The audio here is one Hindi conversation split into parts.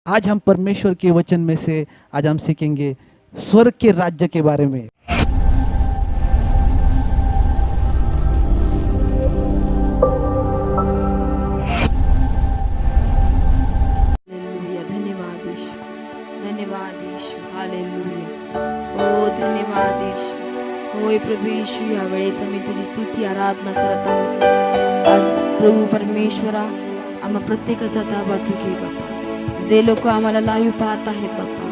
आज हम परमेश्वर के वचन में से आज हम सीखेंगे स्वर्ग के राज्य के बारे में। हालेलुया, धन्यवाद यीशु, धन्यवाद यीशु, हालेलुया, ओ धन्यवाद यीशु, होय प्रभू यीशु, या वेळेस आम्ही तुझी स्तुती आराधना करत आहोत। आज प्रभू परमेश्वरा, आम्हा प्रत्येकाचा ताबा तू घे बाप्पा। जे लोक आम्हाला लाईव्ह पाहत आहेत बाप्पा,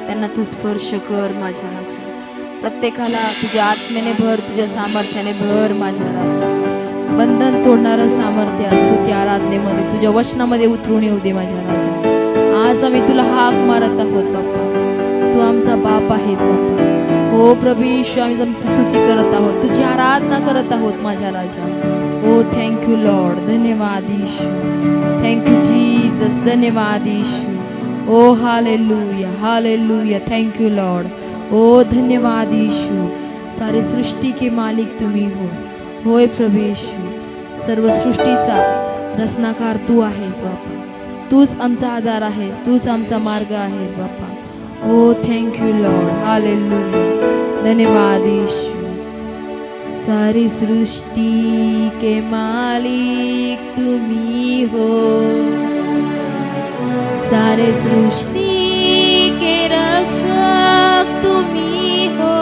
त्यांना तू स्पर्श कर माझ्या राजा। प्रत्येकाला तुझ्या आत्म्याने भर, तुझ्या सामर्थ्याने भर माझ्या राजा। बंधन तोडणारं सामर्थ्य आज स्तुती आराधनेमध्ये तुझ्या वचनामध्ये उतरून येऊ दे माझ्या राजा। आज आम्ही तुला हाक मारत आहोत बाप्पा, तू आमचा बाप आहेस बाप्पा। हो प्रभू यीशु, आम्ही आमची स्तुती करत आहोत, तुझी आराधना करत आहोत माझ्या राजा। ओ थँक्यू लॉर्ड, धन्यवाद यीशु, थँक्यू जीसस, धन्यवाद यीशु। ओ हालेलुया, हालेलुया, थँक्यू लॉर्ड। ओ धन्यवाद यीशु, सारे सृष्टि के मालिक तुम्ही हो। होय प्रभू यीशु, सर्व सृष्टीचा रचनाकार तू आहेस बाप्पा। तूच आमचा आधार आहेस, तूच आमचा मार्ग आहेस बाप्पा। ओ थँक्यू लॉर्ड, हालेलुया, धन्यवाद यीशु। सारी सृष्टि के मालिक तुम्ही हो, सारे सृष्टि के रक्षक तुम्ही हो।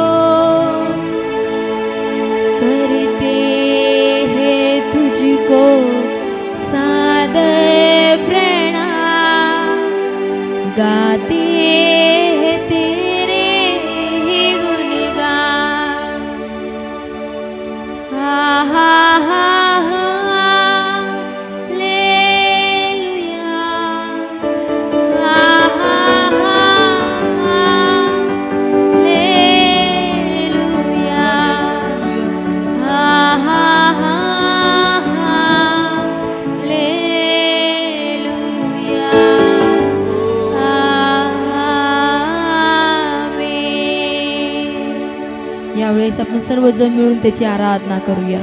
करते हैं तुझको सादर प्रणाम, गाते हैं तेरे ही गुणगान। हा हा हा यावेळेस आपण सर्वजण मिळून त्याची आराधना करूया,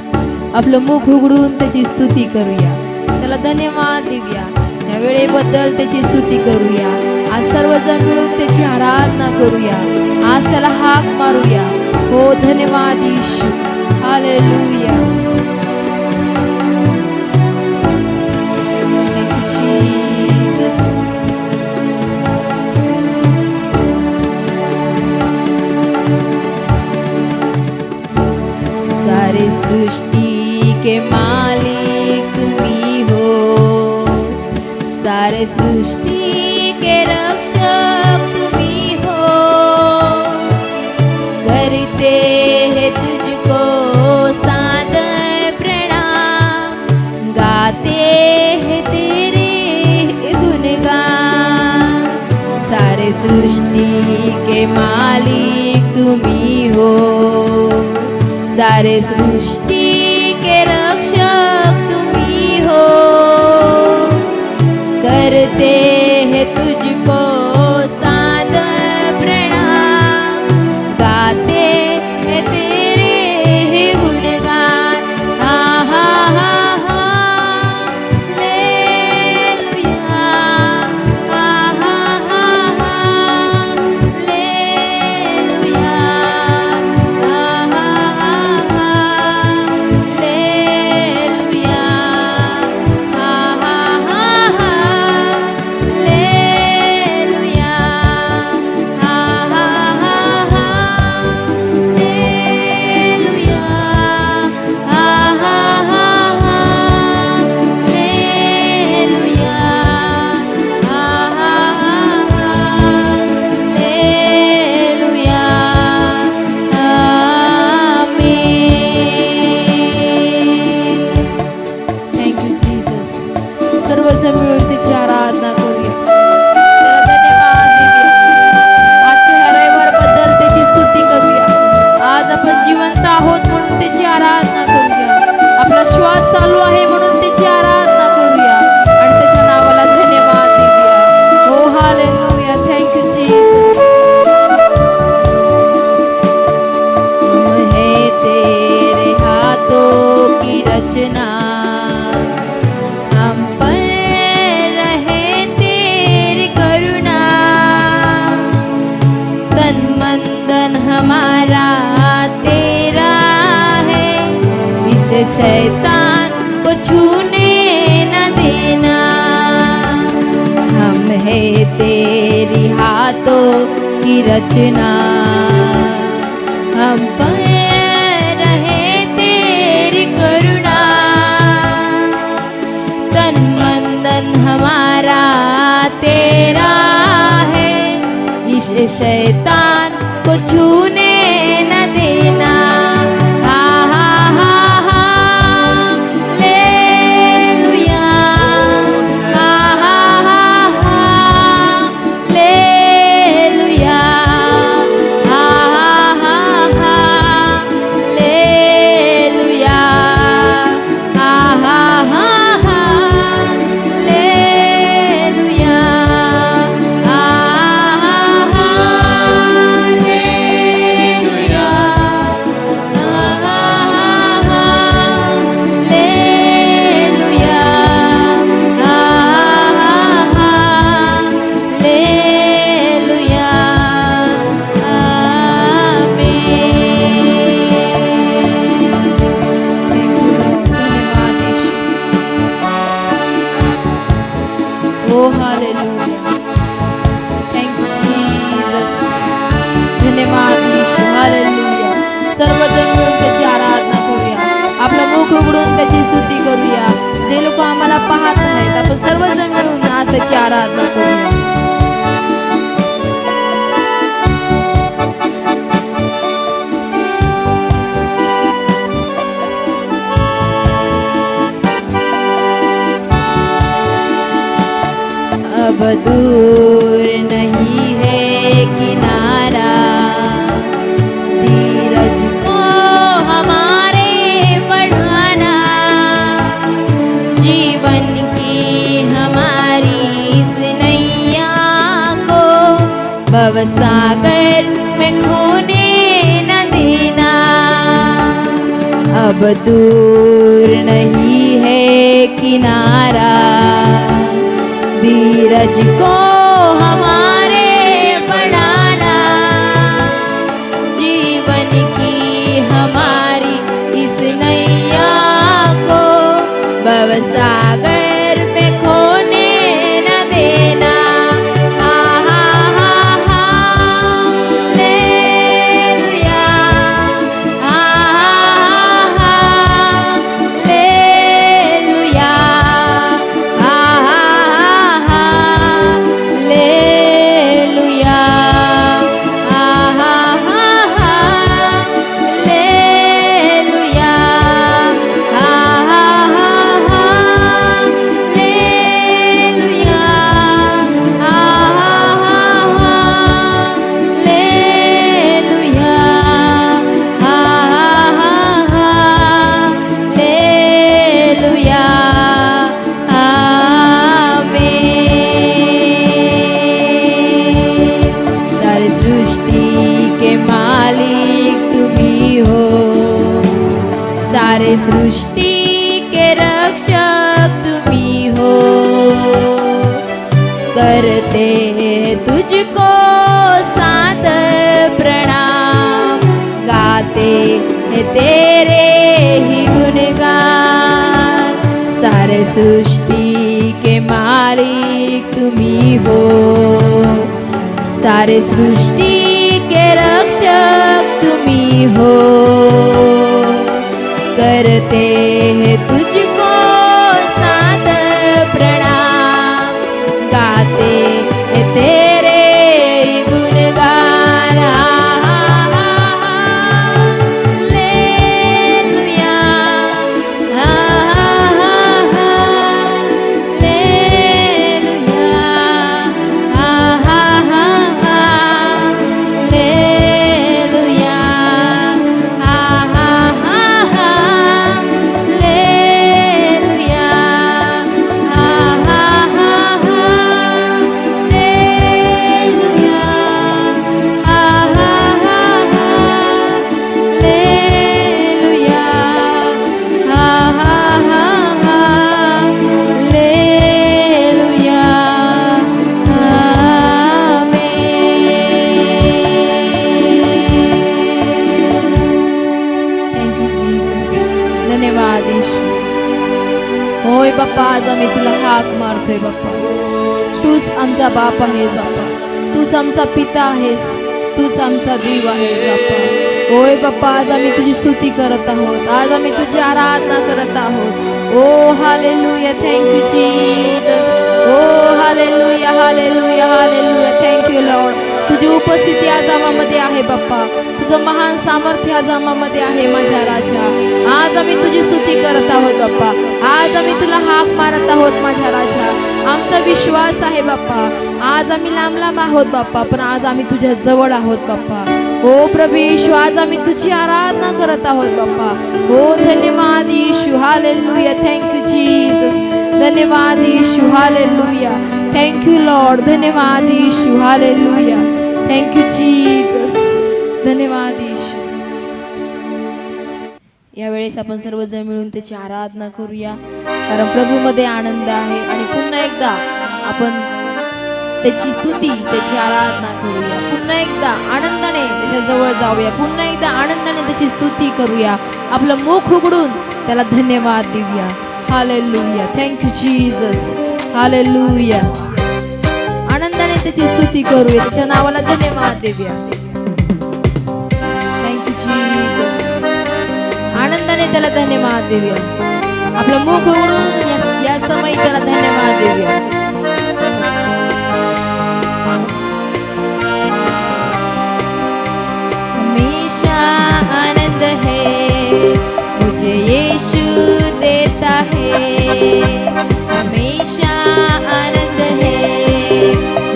आपलं मुख उघडून त्याची स्तुती करूया, त्याला धन्यवाद देऊया। या वेळेबद्दल त्याची स्तुती करूया। आज सर्वजण मिळून त्याची आराधना करूया, आज त्याला हाक मारूया। हो धन्यवाद यीशु, हालेलुया, थँक यू जीसस। सारे सृष्टि के मालिक तुम्ही हो, सारे सृष्टि के रक्षक तुम्ही हो। करते हैं तुझको सादर प्रणाम, गाते हैं तेरे गुणगान। सारे सृष्टि के मालिक तुम्ही हो, सारे सृष्टि के रक्षक तुम्ही हो। करते हैं तुझको सादर प्रणाम, गाते हैं तेरे ही गुणगान। हा हा हा हा लेलुया, हा हा हा हा लेलुया, हा हा हा लेलुया, हा हा हा लेलुया, हा हा हा लेलुया, हा हा हा लेलुया, हा hallelujah, amen. Thank you Jesus. सर्वजण मिळून त्याची आराधना करूया, त्याला धन्यवाद देऊया। आजच्या ह्या रविवारबद्दल त्याची स्तुती करूया। आज आपण जिवंत आहोत म्हणून त्याची आराधना करूया, आपला श्वास चालू आहे म्हणून त्याची आराधना करूया आणि त्याच्या नावाला धन्यवाद देऊया। हो हालेलुया, थँक यू जीसस। हम है तेरे हाथों की रचना, हम पर रहे तेरी करुणा। शैतान को छूने न देना। हम है तेरी हाथों की रचना, हम पर रहे तेरी करुणा। तन मन धन हमारा तेरा है, इस शैतान को छूने न देना। सर्वजण मिळून त्याची आराधना करूया, आपला मुख उघडून त्याची स्तुती करूया. जे लोक आम्हाला पाहत आहेत, आपण सर्वजण मिळून आज त्याची आराधना करूया. अब दूर नहीं है किनारा, धीरज को हमारे बढ़ाना. जीवन की हमारी इस नैया को भवसागर में खोने न देना. अब दूर नहीं है किनारा, धीरज को हमारे बढ़ाना. जीवन की हमारी इस नैया को भवसागर में खोने न देना. हा हा हा हा लेलुया, हा हा हा लेलुया, हा हा हा लेलुया, हा हा हा लेलुया, हा हा हा लेलुया, हा हा लेलुया, हा लेलुया. सारी सृष्टि के मालिक तुम्ही हो, सारे सृष्टि के रक्षक तुम्ही हो. करते हैं तुझको साथ प्रणाम, गाते हैं तेरे ही गुणगान. सारे सृष्टि के मालिक तुम्ही हो, सारे सृष्टि के रक्षक तुम्ही हो. करते हैं तुझको साथ प्रणाम, गाते हैं तेरे गुणगान. लेलुया, हा हा लेलुया, हा लेलुया, लेलुया, बाप्पा आज आम्ही तुला हाक मारतोय बाप्पा. तूच आमचा बाप आहेस बाप्पा, तूच आमचा पिता आहेस, तूच आमचा देव आहेस बाप्पा. होय बाप्पा, आज आम्ही तुझी स्तुती करत आहोत, आज आम्ही तुझी आराधना करत आहोत. ओ हालेलुया, थँक यू जीसस. ओ hallelujah, hallelujah, hallelujah, thank you Lord. तुझी उपस्थिती आज आम्हामध्ये आहे बाप्पा, तुझं महान सामर्थ्य आज आम्हामध्ये आहे माझ्या राजा. आज आम्ही तुझी स्तुती करत आहोत बाप्पा, आज आम्ही तुला हाक मारत आहोत माझ्या राजा. आमचा विश्वास आहे बाप्पा, आज आम्ही लांब लांब आहोत बाप्पा, पण आज आम्ही तुझ्या जवळ आहोत बाप्पा. ओ प्रभू येशू, आज आम्ही तुझी आराधना करत आहोत बाप्पा. ओ धन्यवाद येशू, हालेलुया, थँक यू जीसस. धन्यवाद येशू, हालेलुया, थँक यू लॉर्ड. धन्यवाद येशू, हालेलुया, थँक यू जीसस. धन्यवाद येशू. यावेळेस आपण सर्वजण मिळून त्याची आराधना करूया, कारण प्रभूमध्ये आनंद आहे. आणि पुन्हा एकदा आपण त्याची स्तुती, त्याची आराधना करूया. पुन्हा एकदा आनंदाने त्याच्या जवळ जाऊया, पुन्हा एकदा आनंदाने त्याची स्तुती करूया. आपलं मुख उघडून त्याला धन्यवाद देऊया. Hallelujah, thank you Jesus. Hallelujah, आनंदाने त्याची स्तुती करूया, त्याच्या नावाला धन्यवाद देऊया. Thank you Jesus. आनंदाने त्याला धन्यवाद देऊया. आपलं मुख उघडून या समयी त्याला धन्यवाद देऊया. हमेशा आनंद है मुझे यीशु देता है. हमेशा आनंद है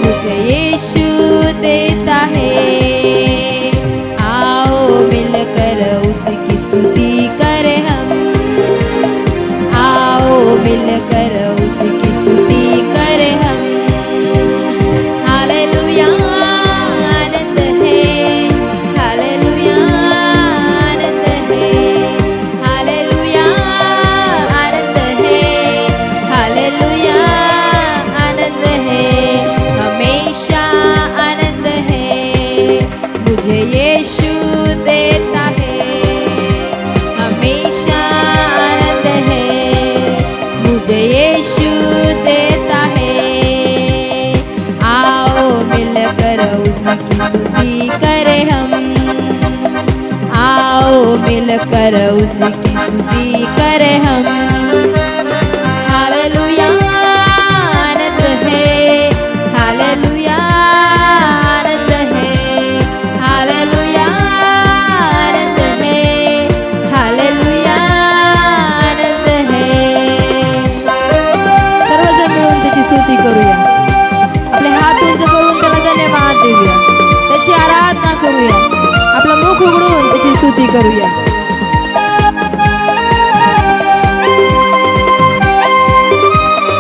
मुझे यीशु देता है. आओ मिलकर उसकी स्तुति करें हम, आओ मिलकर उसकी स्तुति करें हम. हालेलुया, आनंद है, हालेलुया, आनंद है, हालेलुया, आनंद है, हालेलुया, आनंद है. हमेशा आनंद है मुझे यीशु देता है. हमेशा आनंद है मुझे यीशु देता है. आओ मिलकर उसकी स्तुति करें हम, आओ मिलकर उसकी स्तुति करें हम. हालेलुया, आनंद है, हालेलुया, आनंद है, हालेलुया, आनंद है, हालेलुया, आनंद है. सर्वजण मिळून त्याची स्तुती करूया. आपले हात उंच करून त्याला धन्यवाद देऊया, त्याची आराधना करूया. आपलं मुख उघडून त्याची स्तुती करूया.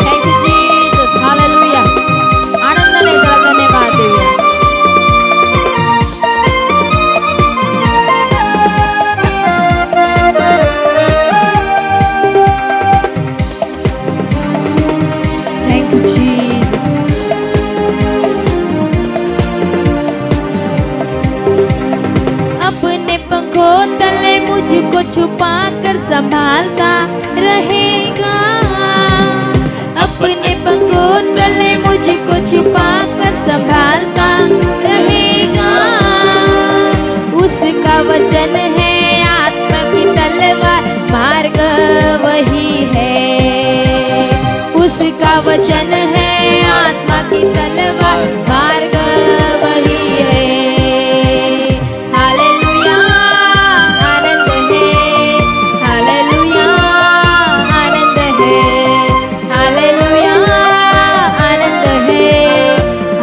Thank you Jesus. हालेलुया, आनंदाने त्याला धन्यवाद देऊया. Thank you Jesus. अपने पंखों तले मुझको छुपा कर संभालता रहेगा. अपने पंखों तले मुझको छुपा कर संभालता रहेगा. उसका वचन है आत्मा की तलवार, मार्ग वही है. उसका वचन है आत्मा की तलवार, मार्ग वही है. हालेलुया, आनंद है, हालेलुया, आनंद है, हालेलुया, आनंद है,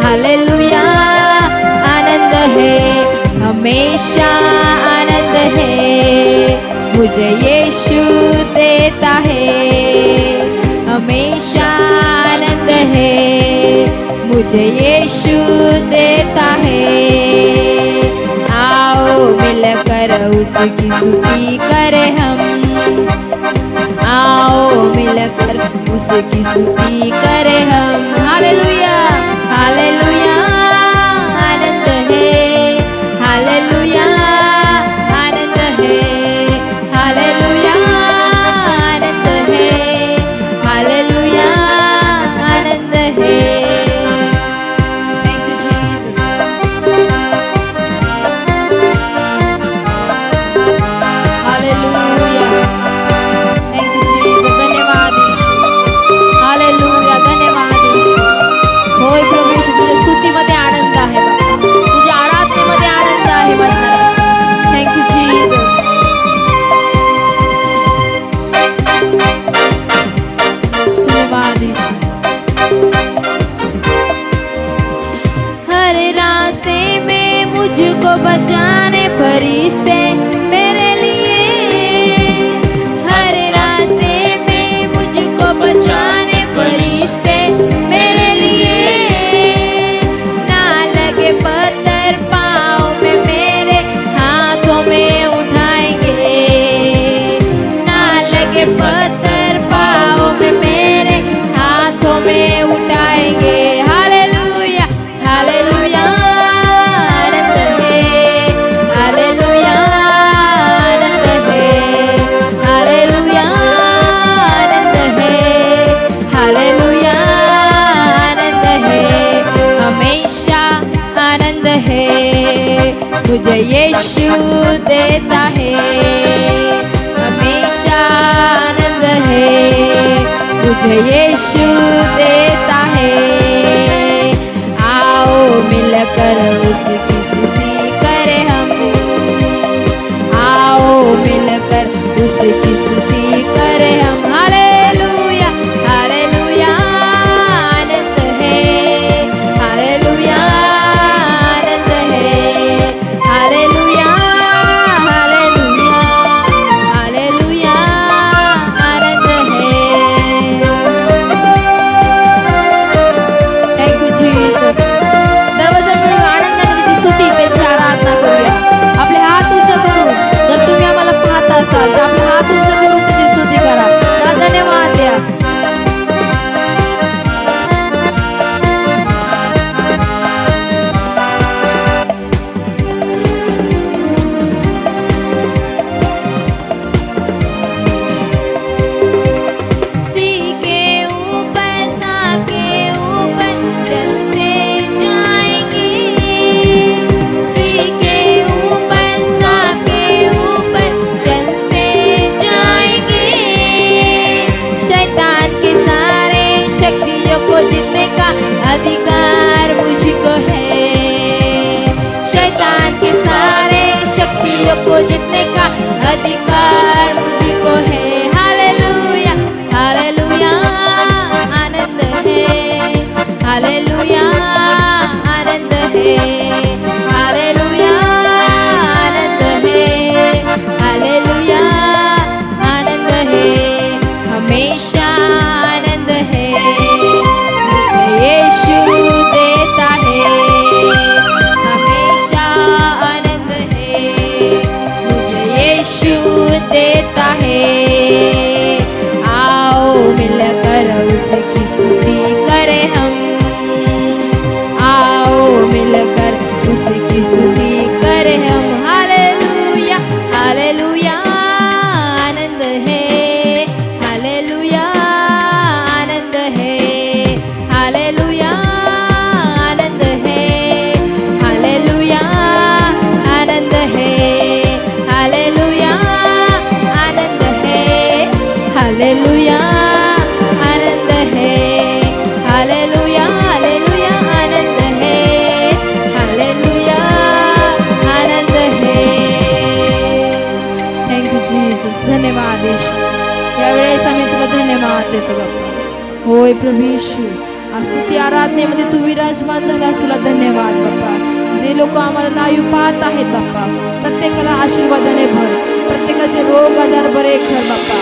हालेलुया, आनंद है. हमेशा आनंद है मुझे यीशु देता है. हमेशा आनंद है मुझे यीशु देता है. आओ मिलकर उसकी स्तुति करें हम, आओ मिलकर उसकी स्तुति करें हम. हालेलुया, हालेलुया, आनंद है, हालेलुया, आनंद है, हालेलुया, आनंद है, हालेलुया. फरिश्ते मेरे लिए, हर रास्ते में मुझको बचाने फरिश्ते मेरे लिए, ना लगे पत्थर पाँव में मेरे हाथों में उठाएंगे, ना लगे पत्थर पाँव में मेरे हाथों में उठाएंगे। हालेलुया हालेलुया आनंद है, हालेलुया आनंद है, हालेलुया आनंद है, हालेलुया आनंद है, हमेशा आनंद है, मुझे यीशु देता है, हमेशा आनंद है, मुझे यीशु देता है। आओ मिलकर उसकी स्तुति करें हम, आओ मिलकर उसकी स्तुति करें हम। हालेलुया हालेलुया आनंद है, हालेलुया आनंद है, हालेलुया हालेलुया हालेलुया आनंद है। Thank you Jesus. सर्वजण मिळून आनंदाने त्याची स्तुती त्याची आराधना करूया। आपले हात उंच करून, जर तुम्ही आम्हाला पाहत असाल तर आपले हात उंच करून त्याची स्तुती करा, त्याला धन्यवाद द्या। सी के ऊपर सांप के ऊपर चलते जाएंगे, सी के ऊपर सांप के ऊपर चलते जाएंगे, शैतान के सारे शक्तियों को जीतने का अधिकार मुझको है, शैतान के सारे शक्तियों को जीतने का अधिकार मुझको है। हालेलुया हालेलुया आनंद है, हालेलुया आनंद है, हालेलुया आनंद है, हालेलुया आनंद है, हमेशा आनंद है, मुझे यीशु देता है, हमेशा आनंद है, मुझे यीशु देता है। आओ मिलकर उसकी स्तुति करें हम, आओ मिलकर उसकी स्तुति करें हम। हालेलुया हालेलुया आनंद है, हालेलुया आनंद है, हालेलुया आनंद है, हालेलुया आनंद है, हालेलुया आनंद है, हालेलुया आनंद है, हालेलुया हालेलुया आनंद है, हालेलुया आनंद है। Thank you Jesus. धन्यवाद येशू, यावेळेस आम्ही तुला धन्यवाद देतो बाप्पा। होय प्रभू येशू, आज स्तुती आराधनेमध्ये तू विराजमान झालास, तुला धन्यवाद बाप्पा। जे लोक आम्हाला लाईव्ह पाहत आहेत बाप्पा, प्रत्येकाला आशीर्वादाने भर, प्रत्येकाचे रोग आजार बरे कर बाप्पा।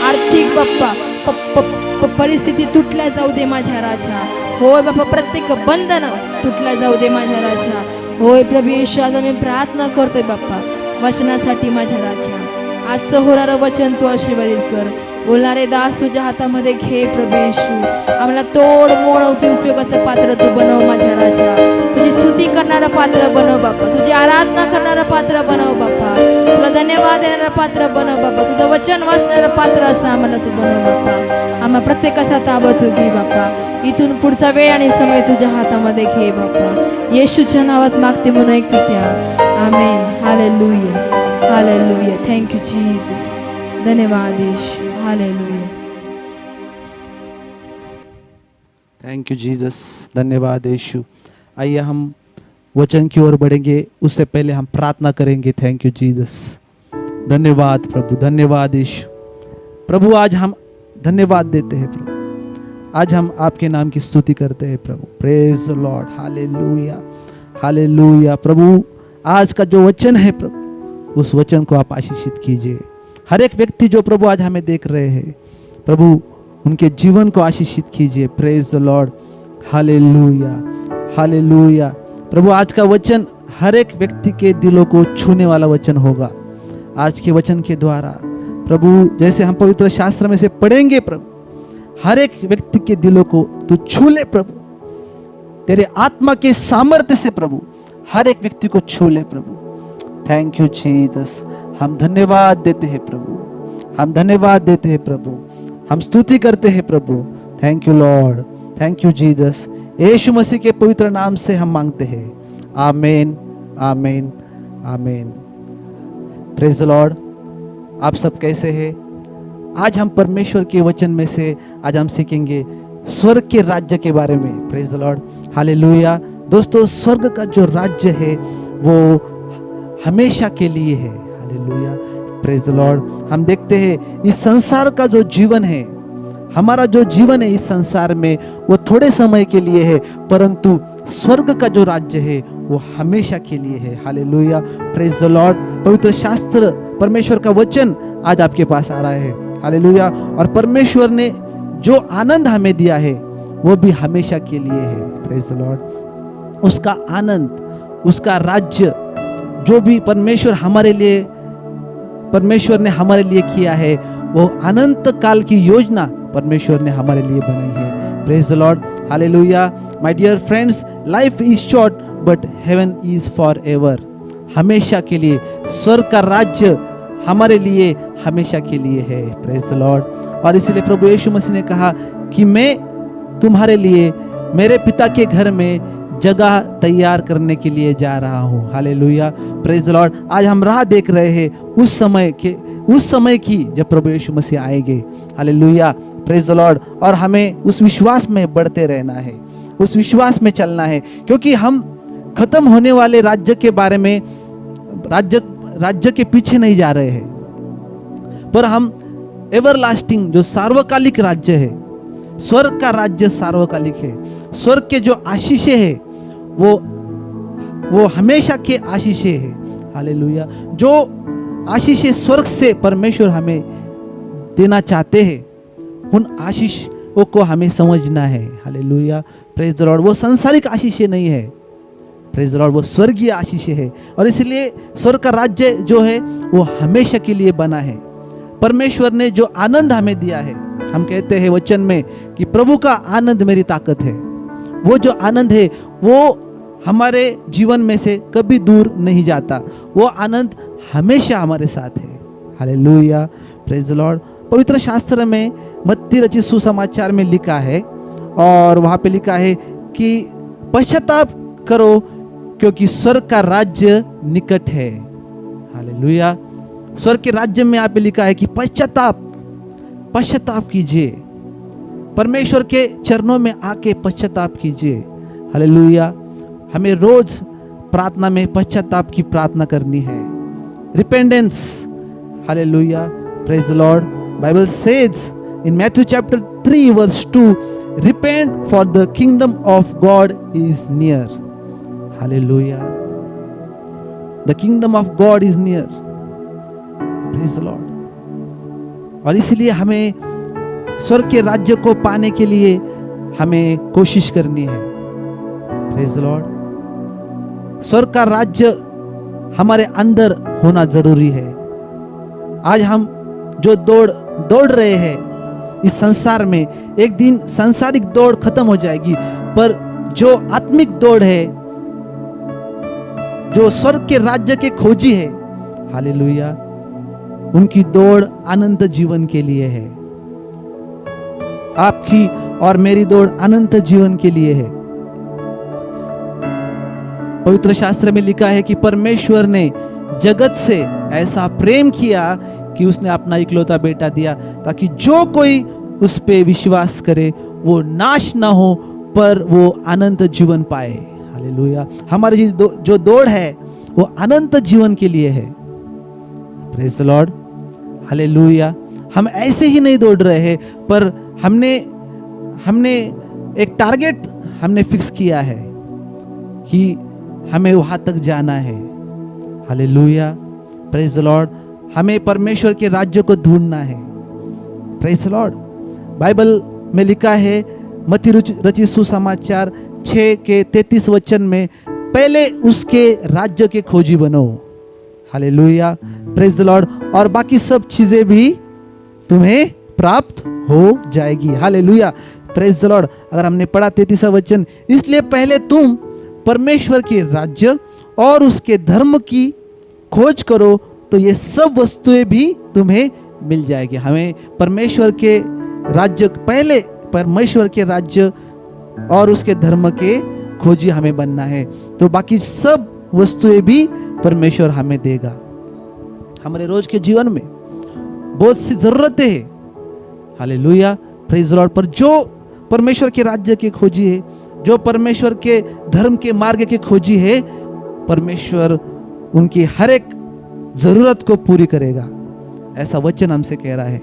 आर्थिक बाप्पा परिस्थिती तुटल्या जाऊ दे माझ्या राजा। होय बाप्पा, प्रत्येक बंधन तुटल्या जाऊ दे माझ्या राजा। होय प्रभू येशू, आज आम्ही प्रार्थना करतोय बाप्पा वचनासाठी माझ्या राजा। आजचं होणारं वचन तू आशीर्वादित कर, बोलणारे दास तुझ्या हातामध्ये घे प्रभू येशू। आम्हाला तोड मोड उपयोगाचं पात्र तू बनव माझ्या राजा। तुझी स्तुती करणारं पात्र बनव बाप्पा, तुझी आराधना करणारं पात्र बनव बाप्पा, तुला धन्यवाद देणारं पात्र बनव बाप्पा, तुझं वचन वाचणारं पात्र असं आम्हाला तू बनव बाप्पा। आम्हा प्रत्येकाचा ताबा तू घे बाप्पा, इथून पुढचा वेळ आणि समय तुझ्या हातामध्ये घे बाप्पा। येशूच्या नावात मागते म्हणून एक पित्या, amen. Hallelujah hallelujah. Thank you Jesus. धन्यवाद यीशु। हालेलुया। Thank you Jesus. धन्यवाद यीशु। आइए हम वचन की ओर बढ़ेंगे, उससे पहले हम प्रार्थना करेंगे। Thank you Jesus. धन्यवाद प्रभु, धन्यवाद यीशु। प्रभु आज हम धन्यवाद देते हैं प्रभु, आज हम आपके नाम की स्तुति करते हैं प्रभु। Praise the Lord. Hallelujah hallelujah. प्रभु आज का जो वचन है प्रभु, उस वचन को आप आशीषित कीजिए। हर एक व्यक्ति जो प्रभु आज हमें देख रहे हैं, प्रभु उनके जीवन को आशीषित कीजिए। Praise the Lord, hallelujah, hallelujah. प्रभु आज का वचन हर एक व्यक्ति के दिलों को छूने वाला वचन होगा। आज के वचन के द्वारा प्रभु जैसे हम पवित्र शास्त्र में से पढ़ेंगे, प्रभु हर एक व्यक्ति के दिलों को तू छू ले प्रभु, तेरे आत्मा के सामर्थ्य से प्रभु हर एक व्यक्ति को छू ले प्रभु। Thank you Jesus. हम धन्यवाद देते हैं प्रभु, हम धन्यवाद देते हैं प्रभु, हम स्तुति करते हैं प्रभु। Thank you Lord, thank you Jesus. यीशु मसीह के पवित्र नाम से हम मांगते हैं, आमीन, आमीन, आमीन। Praise the Lord. आप सब कैसे हैं? आज हम परमेश्वर के वचन में से आज हम सीखेंगे स्वर्ग के राज्य के बारे में। Praise the Lord, hallelujah. दोस्तों, स्वर्ग का जो राज्य है वो हमेशा के लिए है। Hallelujah, praise the Lord. हम देखते हैं इस संसार का जो जीवन है, हमारा जो जीवन है इस संसार में, वो थोड़े समय के लिए है, परंतु स्वर्ग का जो राज्य है वो हमेशा के लिए है। Hallelujah, praise the Lord. पवित्र शास्त्र, परमेश्वर का वचन आज आपके पास आ रहा है। हालेलुया। और परमेश्वर ने जो आनंद हमें दिया है वो भी हमेशा के लिए है। Praise the Lord. उसका आनंद, उसका राज्य, जो भी परमेश्वर ने हमारे लिए किया है, वो अनंत काल की योजना परमेश्वर ने हमारे लिए बनाई है। Praise the Lord, hallelujah. My dear friends, life is short but heaven is for ever. हमेशा के लिए स्वर्ग का राज्य हमारे लिए हमेशा के लिए है। Praise the Lord. और इसलिए प्रभु यीशु मसीह ने कहा कि मैं तुम्हारे लिए मेरे पिता के घर में जगह तैयार करने के लिए जा रहा हूँ। Hallelujah, praise the Lord. आज हम राह देख रहे हैं उस समय की जब प्रभु यीशु मसीह आएंगे। Hallelujah, praise the Lord. और हमें उस विश्वास में बढ़ते रहना है, उस विश्वास में चलना है, क्योंकि हम खत्म होने वाले राज्य के बारे में, राज्य के पीछे नहीं जा रहे हैं, पर हम एवरलास्टिंग जो सार्वकालिक राज्य है, स्वर्ग का राज्य सार्वकालिक है। स्वर्ग के जो आशीषें है वो हमेशा के आशीषें है। हालेलुया। जो आशीषें स्वर्ग से परमेश्वर हमें देना चाहते हैं, उन आशीषों को हमें समझना है। Hallelujah, praise the Lord. वो सांसारिक आशीषें नहीं है, प्रेज द लॉर्ड, वो स्वर्गीय आशीषें है। और इसलिए स्वर्ग का राज्य जो है वो हमेशा के लिए बना है। परमेश्वर ने जो आनंद हमें दिया है, हम कहते हैं वचन में कि प्रभु का आनंद मेरी ताकत है। वो जो आनंद है वो हमारे जीवन में से कभी दूर नहीं जाता, वो आनंद हमेशा हमारे साथ है। Hallelujah, praise the Lord. पवित्र शास्त्र में मत्ती रचित सुसमाचार में लिखा है, और वहां पे लिखा है कि पश्चाताप करो क्योंकि स्वर्ग का राज्य निकट है। हालेलुया। स्वर्ग के राज्य में यहाँ पे लिखा है कि पश्चाताप कीजिए, परमेश्वर के चरणों में आके पश्चाताप कीजिए। हालेलुया। हमें रोज प्रार्थना में पश्चाताप की प्रार्थना करनी है, repentance. Hallelujah, praise the Lord. Bible says in Matthew chapter 3 verse 2, repent for the kingdom of God is near. Hallelujah. The kingdom of God is near. Praise the Lord. और इसलिए हमें स्वर्ग के राज्य को पाने के लिए हमें कोशिश करनी है। Praise the Lord. स्वर्ग का राज्य हमारे अंदर होना जरूरी है। आज हम जो दौड़ रहे हैं इस संसार में, एक दिन सांसारिक दौड़ खत्म हो जाएगी, पर जो आत्मिक दौड़ है, जो स्वर्ग के राज्य के खोजी है, हालेलुया, उनकी दौड़ अनंत जीवन के लिए है। आपकी और मेरी दौड़ अनंत जीवन के लिए है। पवित्र शास्त्र में लिखा है कि परमेश्वर ने जगत से ऐसा प्रेम किया कि उसने अपना इकलौता बेटा दिया, ताकि जो कोई उस पे विश्वास करे वो नाश ना हो पर वो अनंत जीवन पाए। हालेलुया। हमारी जो दौड़ है वो अनंत जीवन के लिए है। Praise the Lord, hallelujah. हम ऐसे ही नहीं दौड़ रहे हैं, पर हमने एक टारगेट हमने फिक्स किया है कि हमें वहां तक जाना है। Hallelujah, praise the Lord. हमें परमेश्वर के राज्य को ढूंढना है। Praise the Lord. बाइबल में लिखा है मत्ती रचित सुसमाचार 6 के 33 वचन में, पहले उसके राज्य के खोजी बनो। Hallelujah, praise the Lord. और बाकी सब चीजें भी तुम्हें प्राप्त हो जाएगी। Hallelujah, praise the Lord. अगर हमने पढ़ा 33वां वचन, इसलिए पहले तुम परमेश्वर के राज्य और उसके धर्म की खोज करो तो ये सब वस्तुएं भी तुम्हें मिल जाएगी। हमें परमेश्वर के राज्य, पहले परमेश्वर के राज्य और उसके धर्म के खोजी हमें बनना है, तो बाकी सब वस्तुएं भी परमेश्वर हमें देगा। हमारे रोज के जीवन में बहुत सी जरूरतें हैं। Hallelujah, praise the Lord. पर जो परमेश्वर के राज्य के खोजी है, जो परमेश्वर के धर्म के मार्ग के खोजी है, परमेश्वर उनकी हर एक जरूरत को पूरी करेगा, ऐसा वचन हमसे कह रहा है।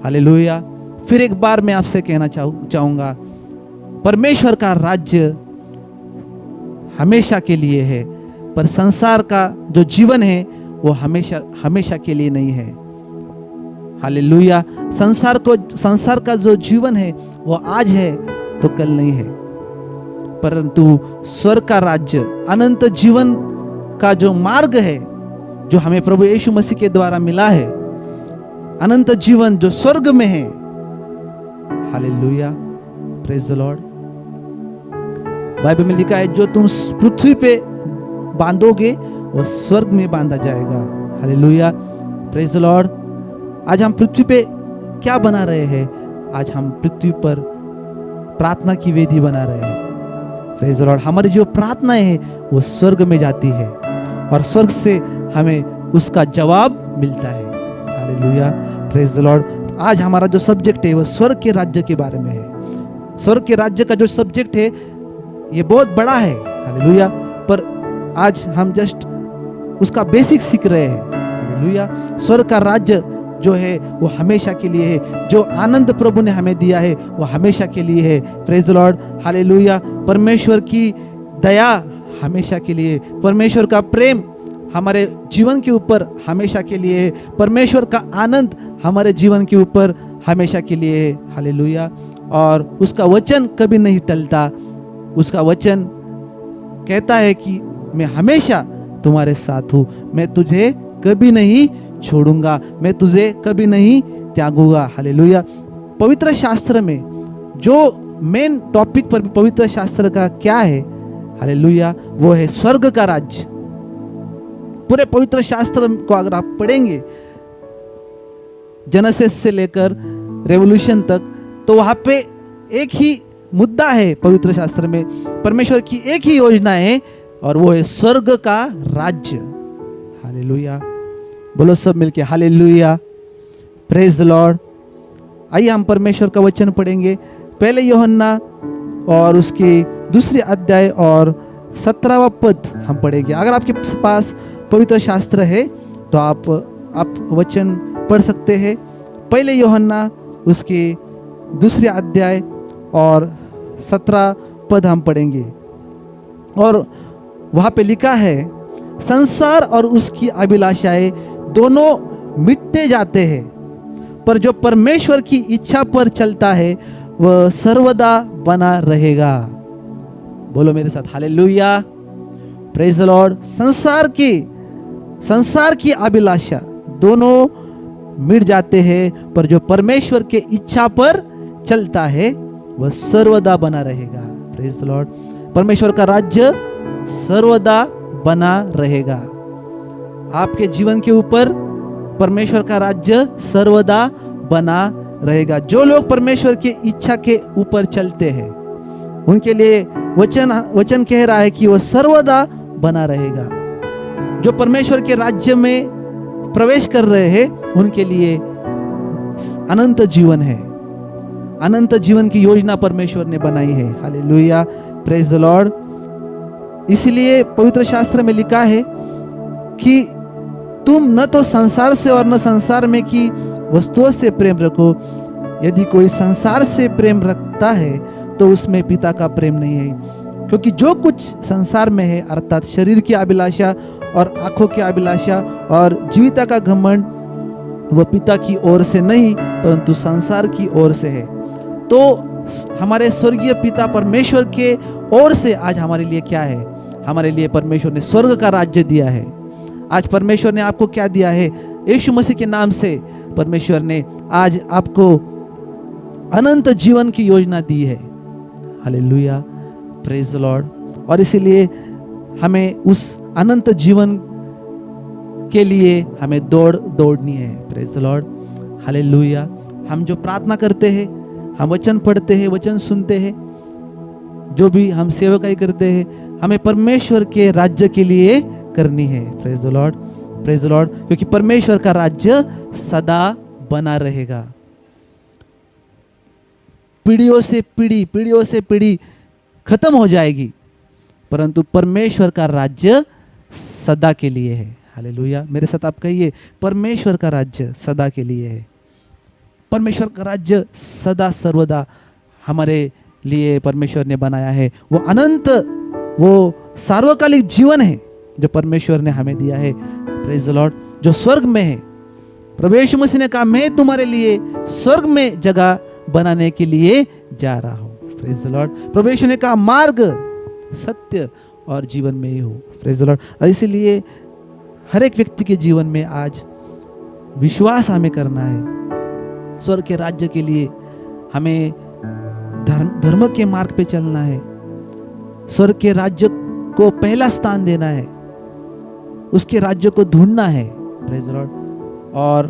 हालेलुया। फिर एक बार मैं आपसे कहना चाहूंगा, परमेश्वर का राज्य हमेशा के लिए है, पर संसार का जो जीवन है वो हमेशा हमेशा के लिए नहीं है। हालेलुया। संसार का जो जीवन है वो आज है तो कल नहीं है, परंतु स्वर्ग का राज्य, अनंत जीवन का जो मार्ग है, जो हमें प्रभु यीशु मसीह के द्वारा मिला है, अनंत जीवन जो स्वर्ग में है। Hallelujah, praise the Lord. Bible में लिखा है, जो तुम पृथ्वी पे बांधोगे वो स्वर्ग में बांधा जाएगा। Hallelujah, praise the Lord. आज हम पृथ्वी पे क्या बना रहे हैं? आज हम पृथ्वी पर प्रार्थना की वेदी बना रहे हैं। Praise the Lord. हमारी जो प्रार्थनाएं हैं वो स्वर्ग में जाती है और स्वर्ग से हमें उसका जवाब मिलता है। Hallelujah, praise the Lord. आज हमारा जो सब्जेक्ट है वो स्वर्ग के राज्य के बारे में है। स्वर्ग के राज्य का जो सब्जेक्ट है ये बहुत बड़ा है। हालेलुया, पर आज हम जस्ट उसका बेसिक सीख रहे हैं। हालेलुया। स्वर्ग का राज्य जो है वो हमेशा के लिए है, जो आनंद प्रभु ने हमें दिया है वो हमेशा के लिए है। Praise the Lord. हालेलुया। परमेश्वर की दया हमेशा के लिए, परमेश्वर का प्रेम हमारे जीवन के ऊपर हमेशा के लिए है, परमेश्वर का आनंद हमारे जीवन के ऊपर हमेशा के लिए है। हालेलुया। और उसका वचन कभी नहीं टलता। उसका वचन कहता है कि मैं हमेशा तुम्हारे साथ हूं, मैं तुझे कभी नहीं छोड़ूंगा, मैं तुझे कभी नहीं त्यागूंगा। हालेलुया। पवित्र शास्त्र में जो मेन टॉपिक पर पवित्र शास्त्र का क्या है, हालेलुया, वो है स्वर्ग का राज्य। पूरे पवित्र शास्त्र को अगर आप पढ़ेंगे जेनेसिस से लेकर रेवोल्यूशन तक, तो वहां पे एक ही मुद्दा है पवित्र शास्त्र में, परमेश्वर की एक ही योजना है और वो है स्वर्ग का राज्य। हालेलुया। बोलो सब मिलके हालेलुया, प्रेज द लॉर्ड। आइए हम परमेश्वर का वचन पढ़ेंगे। पहले यूहन्ना और उसके 2 अध्याय और 17वां पद हम पढ़ेंगे। अगर आपके पास पवित्र शास्त्र है तो आप वचन पढ़ सकते हैं। पहले यूहन्ना उसके 2 अध्याय और 17 पद हम पढ़ेंगे। और वहां पे लिखा है, संसार और उसकी अभिलाषाएं दोनों मिटते जाते हैं, पर जो परमेश्वर की इच्छा पर चलता है वह सर्वदा बना रहेगा। बोलो मेरे साथ हालेलुया, प्रेज द लॉर्ड। संसार की अभिलाषा दोनों मिट जाते हैं, पर जो परमेश्वर के इच्छा पर चलता है वह सर्वदा बना रहेगा। Praise the Lord. परमेश्वर का राज्य सर्वदा बना रहेगा। आपके जीवन के ऊपर परमेश्वर का राज्य सर्वदा बना रहेगा। जो लोग परमेश्वर की इच्छा के ऊपर चलते हैं उनके लिए वचन कह रहा है कि वह सर्वदा बना रहेगा। जो परमेश्वर के राज्य में प्रवेश कर रहे हैं उनके लिए अनंत जीवन है। अनंत जीवन की योजना परमेश्वर ने बनाई है। Hallelujah, praise the Lord. इसलिए पवित्र शास्त्र में लिखा है कि तुम न तो संसार से और न संसार में की वस्तुओं से प्रेम रखो। यदि कोई संसार से प्रेम रखता है तो उसमें पिता का प्रेम नहीं है, क्योंकि जो कुछ संसार में है अर्थात शरीर की अभिलाषा और आंखों की अभिलाषा और जीविता का घमंड वह पिता की ओर से नहीं परंतु संसार की ओर से है। तो हमारे स्वर्गीय पिता परमेश्वर के ओर से आज हमारे लिए क्या है? हमारे लिए परमेश्वर ने स्वर्ग का राज्य दिया है। आज परमेश्वर ने आपको क्या दिया है? यीशु मसीह के नाम से परमेश्वर ने आज आपको अनंत जीवन की योजना दी है। Hallelujah, praise the Lord. और इसीलिए हमें उस अनंत जीवन के लिए हमें दौड़नी है। Praise the Lord, hallelujah. हम जो प्रार्थना करते हैं, हम वचन पढ़ते हैं, वचन सुनते हैं, जो भी हम सेवकाई करते हैं, हमें परमेश्वर के राज्य के लिए करनी है। Praise the Lord, praise the Lord. क्योंकि परमेश्वर का राज्य सदा बना रहेगा। पीढ़ियों से पीढ़ी खत्म हो जाएगी, परंतु परमेश्वर का राज्य सदा के लिए है। हालेलुया, मेरे साथ आप कहिए, परमेश्वर का राज्य सदा के लिए है। परमेश्वर का राज्य सदा सर्वदा हमारे लिए परमेश्वर ने बनाया है। वो अनंत, वो सार्वकालिक जीवन है जो परमेश्वर ने हमें दिया है। प्रेज द लॉर्ड, जो स्वर्ग में है। प्रभु यीशु मसीह ने कहा, मैं तुम्हारे लिए स्वर्ग में जगह बनाने के लिए जा रहा हूँ। Praise the Lord. प्रभु यीशु ने कहा, मार्ग, सत्य और जीवन में ही हो। Praise the Lord. और इसीलिए हर एक व्यक्ति के जीवन में आज विश्वास हमें करना है। स्वर्ग के राज्य के लिए हमें धर्म के मार्ग पे चलना है। स्वर्ग के राज्य को पहला स्थान देना है, उसके राज्य को ढूंढना है। Praise the Lord. और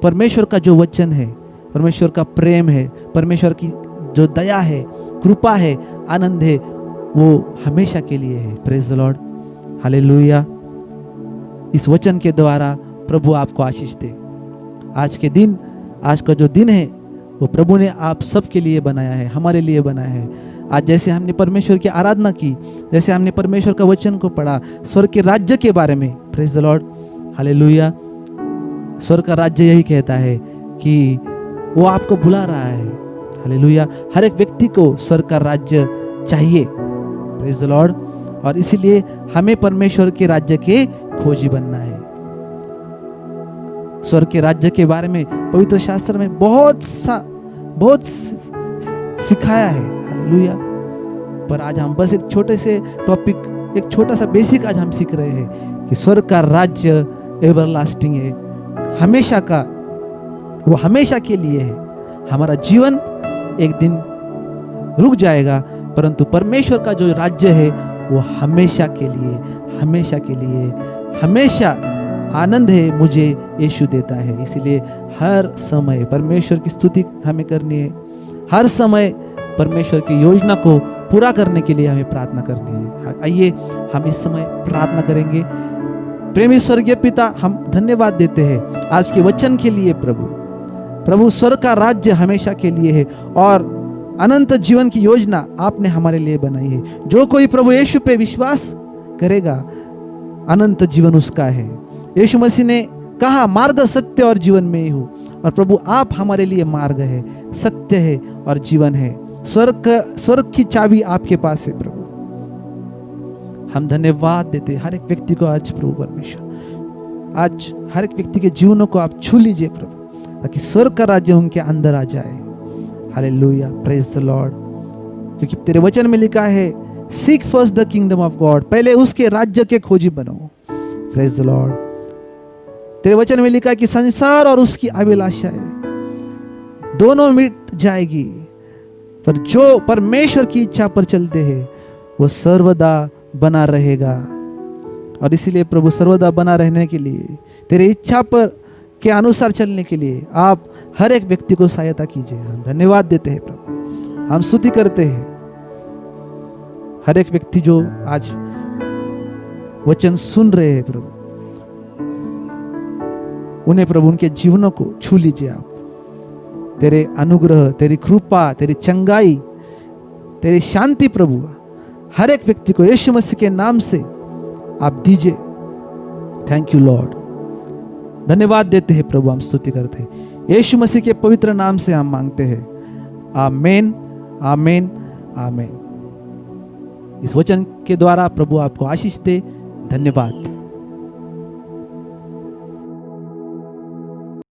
परमेश्वर का जो वचन है, परमेश्वर का प्रेम है, परमेश्वर की जो दया है, कृपा है, आनंद है, वो हमेशा के लिए है। Praise the Lord, hallelujah. इस वचन के द्वारा प्रभु आपको आशीष दे। आज के दिन, आज का जो दिन है, वो प्रभु ने आप सबके लिए बनाया है, हमारे लिए बनाया है। आज जैसे हमने परमेश्वर की आराधना की, जैसे हमने परमेश्वर का वचन को पढ़ा, स्वर्ग के राज्य के बारे में, प्रेज द लॉर्ड, हालेलुया। स्वर्ग का राज्य यही कहता है कि वो आपको बुला रहा है। हालेलुया। हर एक व्यक्ति को स्वर्ग का राज्य चाहिए। Praise the Lord. और इसीलिए हमें परमेश्वर के राज्य के खोजी बनना है। स्वर्ग के राज्य के बारे में पवित्र शास्त्र में बहुत सिखाया है। हालेलुया। पर आज हम बस एक छोटे से टॉपिक, एक छोटा सा बेसिक आज हम सीख रहे हैं कि स्वर्ग का राज्य एवरलास्टिंग है, हमेशा का, वो हमेशा के लिए है। हमारा जीवन एक दिन रुक जाएगा, परंतु परमेश्वर का जो राज्य है वो हमेशा के लिए, हमेशा के लिए, हमेशा आनंद है मुझे यीशु देता है। इसलिए हर समय परमेश्वर की स्तुति हमें करनी है। हर समय परमेश्वर की योजना को पूरा करने के लिए हमें प्रार्थना करनी है। आइए हम इस समय प्रार्थना करेंगे। प्रेमी स्वर्गीय पिता, हम धन्यवाद देते हैं आज के वचन के लिए। प्रभु स्वर्ग का राज्य हमेशा के लिए है और अनंत जीवन की योजना आपने हमारे लिए बनाई है। जो कोई प्रभु यीशु पे विश्वास करेगा, अनंत जीवन उसका है। यीशु मसीह ने कहा, मार्ग, सत्य और जीवन में ही हो। और प्रभु आप हमारे लिए मार्ग है, सत्य है और जीवन है। स्वर्ग की चाबी आपके पास है प्रभु। हम धन्यवाद देते हर एक व्यक्ति को आज प्रभु परमेश्वर, आज हर एक व्यक्ति के जीवनों को आप छू लीजिए प्रभु, ताकि स्वर्ग का राज्य उनके अंदर आ जाए। Hallelujah, praise the Lord. क्योंकि तेरे वचन में लिखा है, seek first the kingdom of God, पहले उसके राज्य के खोजी बनो। Praise the Lord. तेरे वचन में लिखा है कि संसार और उसकी अभिलाषाएं दोनों मिट जाएगी, पर जो परमेश्वर की इच्छा पर चलते हैं वो सर्वदा बना रहेगा। और इसीलिए प्रभु सर्वदा बना रहने के लिए, तेरे इच्छा पर के अनुसार चलने के लिए आप हर एक व्यक्ति को सहायता कीजिए। हम धन्यवाद देते हैं प्रभु, हम स्तुति करते हैं। हर एक व्यक्ति जो आज वचन सुन रहे हैं प्रभु, उन्हें प्रभु उनके जीवनों को छू लीजिए आप। तेरे अनुग्रह, तेरी कृपा, तेरी चंगाई, तेरी शांति प्रभु हर एक व्यक्ति को यीशु मसीह के नाम से आप दीजिए। Thank you Lord. धन्यवाद देते हैं प्रभु, हम स्तुति करते हैं। यीशु मसीह के पवित्र नाम से हम मांगते हैं, आमीन, आमीन, आमीन। इस वचन के द्वारा प्रभु आपको आशीष दे। धन्यवाद।